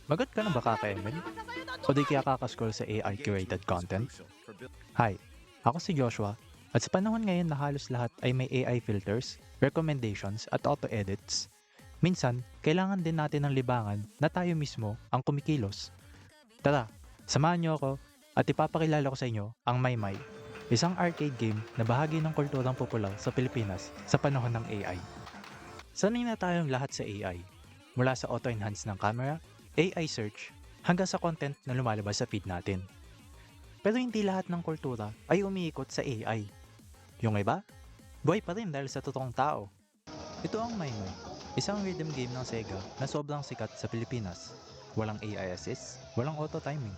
Bagat ka na ba kaka-ML? O di kaya kakascroll sa AI-curated content? Hi, ako si Joshua at sa panahon ngayon na halos lahat ay may AI filters, recommendations at auto-edits, minsan kailangan din natin ng libangan na tayo mismo ang kumikilos. Tara, samahan niyo ako at ipapakilala ko sa inyo ang Maymay, isang arcade game na bahagi ng kulturang popular sa Pilipinas sa panahon ng AI. Sanay na tayong lahat sa AI, mula sa auto-enhance ng camera, AI search, hanggang sa content na lumalabas sa feed natin. Pero hindi lahat ng kultura ay umiikot sa AI. Yung iba, buhay pa rin dahil sa totoong tao. Ito ang Maymay, isang rhythm game ng Sega na sobrang sikat sa Pilipinas. Walang AI assist, walang auto-timing,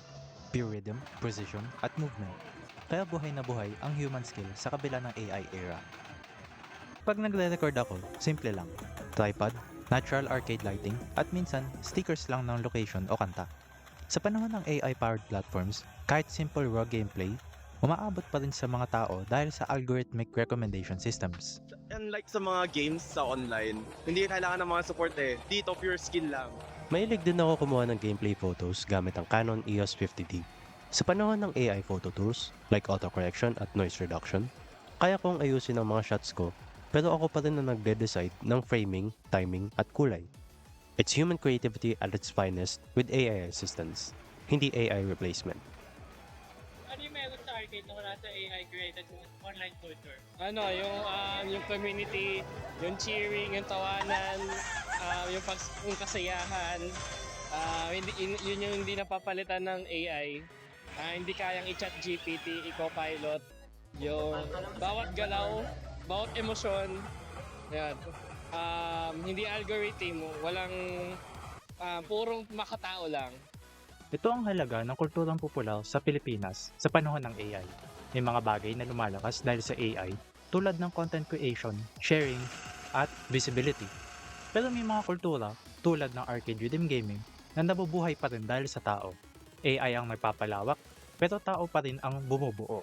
pure rhythm, precision, at movement. Kaya buhay na buhay ang human skill sa kabila ng AI era. Pag nagre-record ako, simple lang. Tripod, natural arcade lighting, at minsan, stickers lang ng location o kanta. Sa panahon ng AI-powered platforms, kahit simple raw gameplay, umaabot pa rin sa mga tao dahil sa algorithmic recommendation systems. Unlike sa mga games sa online, hindi kailangan ng mga support eh. Dito, pure skill lang. Mahilig din ako kumuha ng gameplay photos gamit ang Canon EOS 50D. Sa panahon ng AI photo tools, like autocorrection at noise reduction, kaya kong ayusin ang mga shots ko, pero ako pa rin na nagde-decide ng framing, timing, at kulay. It's human creativity at its finest with AI assistance, hindi AI replacement. Ano yung meron sa arcade na wala sa AI created online culture? Yung community, yung cheering, yung tawanan, yung kasayahan, yun yung hindi napapalitan ng AI. Hindi kayang i-chat GPT, i-copilot, yung bawat galaw, bawat emosyon, yan. Hindi algorithm, walang purong makatao lang. Ito ang halaga ng kulturang popular sa Pilipinas sa panahon ng AI. May mga bagay na lumalakas dahil sa AI tulad ng content creation, sharing, at visibility. Pero may mga kultura tulad ng arcade rhythm gaming na nabubuhay pa rin dahil sa tao. AI ang nagpapalawak, pero tao pa rin ang bumubuo.